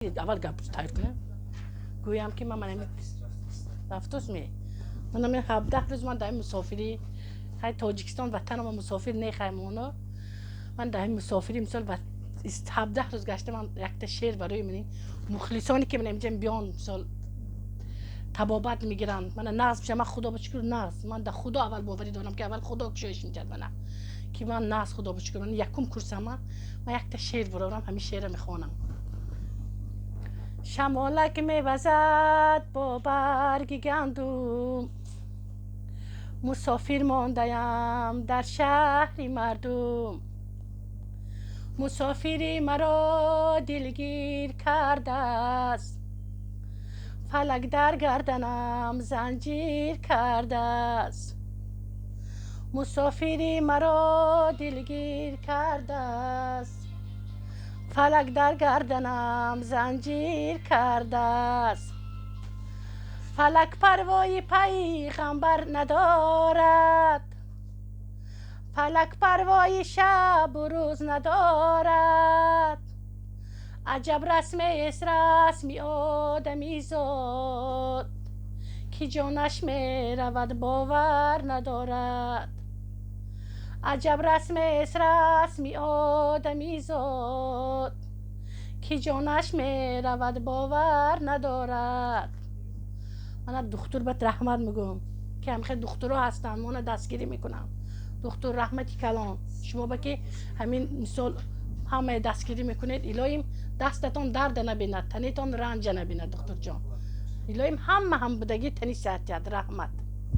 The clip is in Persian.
اول گپ تایید کنم گویم که من رفتوس می من 17 روز من در مسافری های تاجیکستان وطنم و مسافر نخوایم من در مسافری مثال و 17 روز گشته من یک تا شعر برای من مخلصانی که من اینجا بیان مثال تبابت میگیرن من ناز میشم. من خدا بشکر ناز من در خدا اول باوری دارم که اول خدا کشش میکرد من که من ناز خدا بشکر من یکم کورسم من یک تا شعر برارم همین شعر میخوانم. شمالک میوزد با برگ گندم مسافر مانده‌ام در شهری مردم مسافری مرا دلگیر کرده است فلک در گردنم زنجیر کرده است مسافری مرا دلگیر کرده است فلک در گردنم زنجیر کرده است فلک پروای پیغمبر ندارد فلک پروای شب و روز ندارد عجب رسم است رسمی آدمی زاد که جانش می رود باور ندارد عجب رسم است رسمی آدمی زاد که جانش می رود باور ندارد. من دکتر بهت رحمت میگم که همخه دکترها هستن من دستگیری میکنم دکتر رحمتی کلان شما با که همین مثال همه دستگیری میکنید الهیم دستتان درد نبیند تنیتان رنج نبیند دکتر جان الهیم هم بودگی تنی صحت رحمت